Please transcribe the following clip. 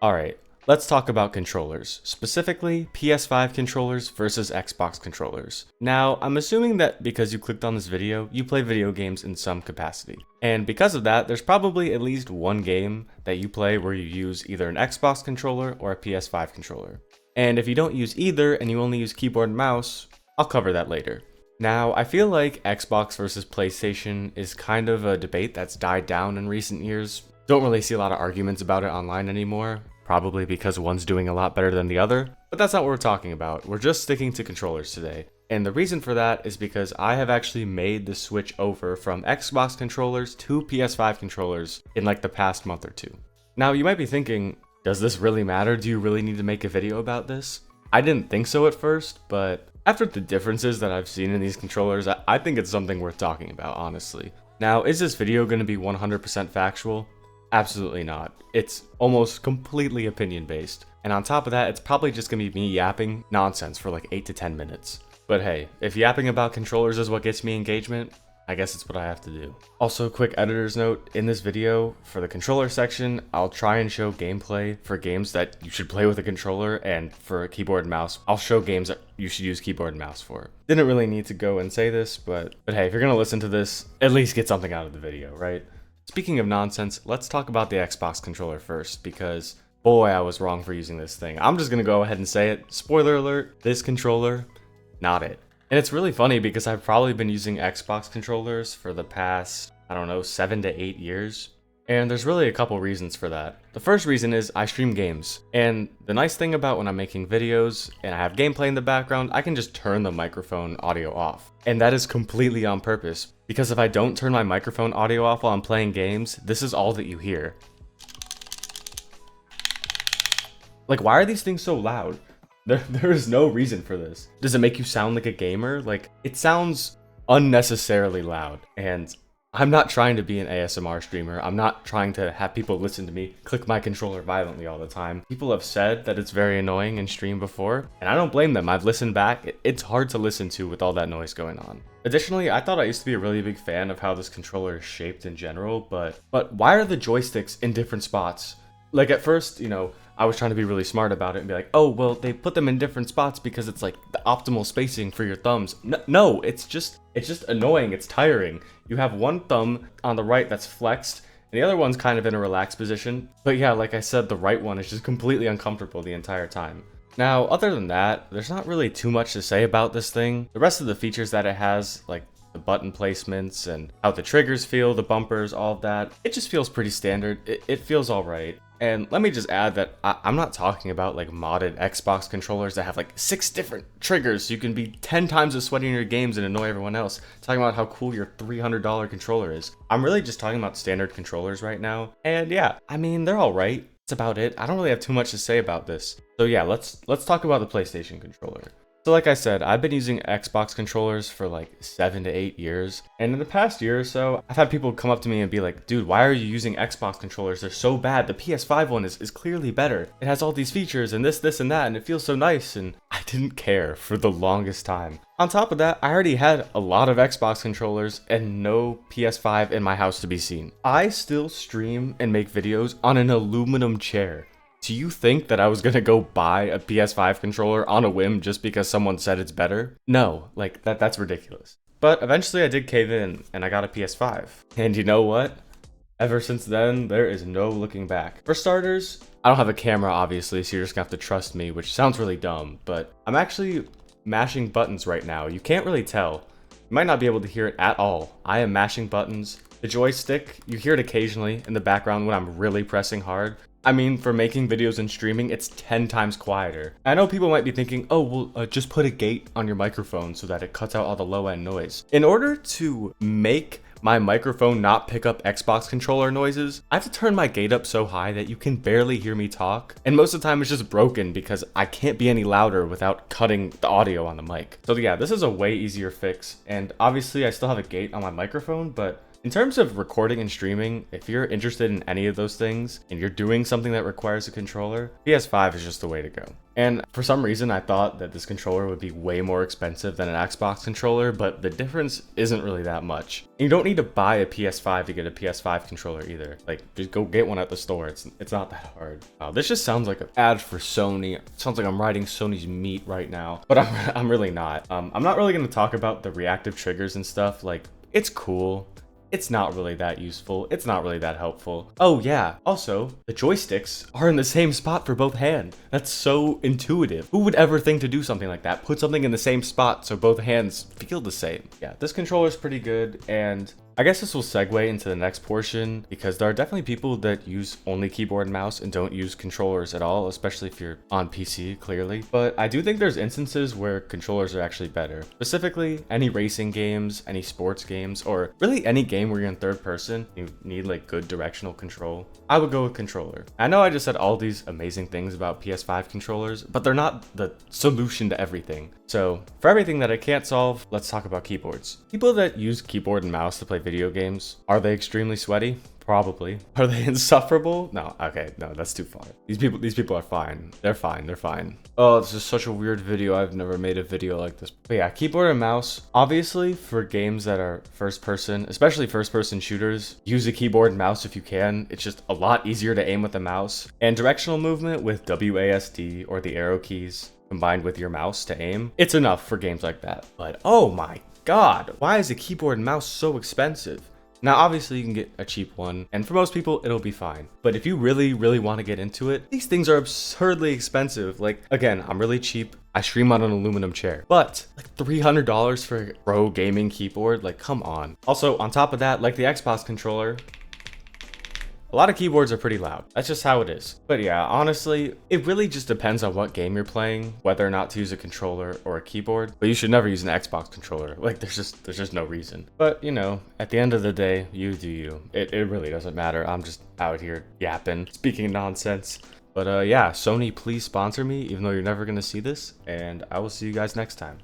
Alright, let's talk about controllers, specifically PS5 controllers versus Xbox controllers. Now, I'm assuming that because you clicked on this video, you play video games in some capacity. And because of that, there's probably at least one game that you play where you use either an Xbox controller or a PS5 controller. And if you don't use either and you only use keyboard and mouse, I'll cover that later. Now, I feel like Xbox versus PlayStation is kind of a debate that's died down in recent years. Don't really see a lot of arguments about it online anymore, probably because one's doing a lot better than the other, but that's not what we're talking about. We're just sticking to controllers today. And the reason for that is because I have actually made the switch over from Xbox controllers to PS5 controllers in like the past month or two. Now, you might be thinking, does this really matter? Do you really need to make a video about this? I didn't think so at first, but after the differences that I've seen in these controllers, I think it's something worth talking about, honestly. Now, is this video going to be 100% factual? Absolutely not. It's almost completely opinion based. And on top of that, it's probably just going to be me yapping nonsense for like 8 to 10 minutes. But hey, if yapping about controllers is what gets me engagement, I guess it's what I have to do. Also, quick editor's note, in this video, for the controller section, I'll try and show gameplay for games that you should play with a controller, and for a keyboard and mouse, I'll show games that you should use keyboard and mouse for. Didn't really need to go and say this, but hey, if you're gonna listen to this, at least get something out of the video, right? Speaking of nonsense, let's talk about the Xbox controller first, because boy, I was wrong for using this thing. I'm just gonna go ahead and say it. Spoiler alert, this controller, not it. And it's really funny because I've probably been using Xbox controllers for the past, 7 to 8 years. And there's really a couple reasons for that. The first reason is I stream games. And the nice thing about when I'm making videos and I have gameplay in the background, I can just turn the microphone audio off. And that is completely on purpose. Because if I don't turn my microphone audio off while I'm playing games, this is all that you hear. Like, why are these things so loud? There is no reason for this. Does it make you sound like a gamer? Like, it sounds unnecessarily loud. And I'm not trying to be an ASMR streamer. I'm not trying to have people listen to me click my controller violently all the time. People have said that it's very annoying in stream before, and I don't blame them. I've listened back. It's hard to listen to with all that noise going on. Additionally, I thought I used to be a really big fan of how this controller is shaped in general, but why are the joysticks in different spots? Like, at first, I was trying to be really smart about it and be like, oh, well, they put them in different spots because it's like the optimal spacing for your thumbs. No, it's just annoying. It's tiring. You have one thumb on the right that's flexed, and the other one's kind of in a relaxed position. But yeah, like I said, the right one is just completely uncomfortable the entire time. Now, other than that, there's not really too much to say about this thing. The rest of the features that it has, like the button placements and how the triggers feel, the bumpers, all of that, it just feels pretty standard. It feels all right. And let me just add that I'm not talking about like modded Xbox controllers that have like 6 different triggers so you can be 10 times as sweaty in your games and annoy everyone else. Talking about how cool your $300 controller is. I'm really just talking about standard controllers right now. And yeah, I mean, they're all right. That's about it. I don't really have too much to say about this. So yeah, let's talk about the PlayStation controller. So like I said, I've been using Xbox controllers for like 7 to 8 years. And in the past year or so, I've had people come up to me and be like, dude, why are you using Xbox controllers? They're so bad. The PS5 one is clearly better. It has all these features and this and that, and it feels so nice. And I didn't care for the longest time. On top of that, I already had a lot of Xbox controllers and no PS5 in my house to be seen. I still stream and make videos on an aluminum chair. Do you think that I was gonna go buy a PS5 controller on a whim just because someone said it's better? No, like that's ridiculous. But eventually I did cave in and I got a PS5. And you know what? Ever since then, there is no looking back. For starters, I don't have a camera obviously, so you're just gonna have to trust me, which sounds really dumb, but I'm actually mashing buttons right now. You can't really tell. You might not be able to hear it at all. I am mashing buttons. The joystick, you hear it occasionally in the background when I'm really pressing hard. I mean, for making videos and streaming, it's 10 times quieter. I know people might be thinking, oh, well, just put a gate on your microphone so that it cuts out all the low-end noise. In order to make my microphone not pick up Xbox controller noises, I have to turn my gate up so high that you can barely hear me talk. And most of the time it's just broken because I can't be any louder without cutting the audio on the mic. So yeah, this is a way easier fix. And obviously I still have a gate on my microphone, but In terms of recording and streaming, if you're interested in any of those things and you're doing something that requires a controller, PS5 is just the way to go. And for some reason, I thought that this controller would be way more expensive than an Xbox controller, but the difference isn't really that much. And you don't need to buy a PS5 to get a PS5 controller either. Like, just go get one at the store. It's not that hard. This just sounds like an ad for Sony. It sounds like I'm riding Sony's meat right now, but I'm really not. I'm not really going to talk about the reactive triggers and stuff. Like, it's cool. It's not really that useful. It's not really that helpful. Oh yeah, also, the joysticks are in the same spot for both hands. That's so intuitive. Who would ever think to do something like that? Put something in the same spot so both hands feel the same. Yeah, this controller is pretty good, and I guess this will segue into the next portion because there are definitely people that use only keyboard and mouse and don't use controllers at all, especially if you're on PC, clearly. But I do think there's instances where controllers are actually better. Specifically, any racing games, any sports games, or really any game where you're in third person, you need like good directional control. I would go with controller. I know I just said all these amazing things about PS5 controllers, but they're not the solution to everything. So for everything that I can't solve, let's talk about keyboards. People that use keyboard and mouse to play video games, are they extremely sweaty? Probably. Are they insufferable? No, okay, no, that's too far. These people are fine. They're fine. Oh, this is such a weird video. I've never made a video like this. But yeah, keyboard and mouse, obviously for games that are first person, especially first person shooters, use a keyboard and mouse if you can. It's just a lot easier to aim with a mouse. And directional movement with WASD or the arrow keys combined with your mouse to aim, it's enough for games like that. But oh my God, why is a keyboard and mouse so expensive? Now, obviously, you can get a cheap one, and for most people, it'll be fine. But if you really, really want to get into it, these things are absurdly expensive. Like, again, I'm really cheap. I stream on an aluminum chair, but like $300 for a pro gaming keyboard, like, come on. Also, on top of that, like the Xbox controller, a lot of keyboards are pretty loud. That's just how it is. But yeah, honestly, it really just depends on what game you're playing, whether or not to use a controller or a keyboard. But you should never use an Xbox controller. Like, there's just no reason. But you know, at the end of the day, you do you. It really doesn't matter. I'm just out here yapping, speaking nonsense. But yeah, Sony, please sponsor me, even though you're never gonna see this. And I will see you guys next time.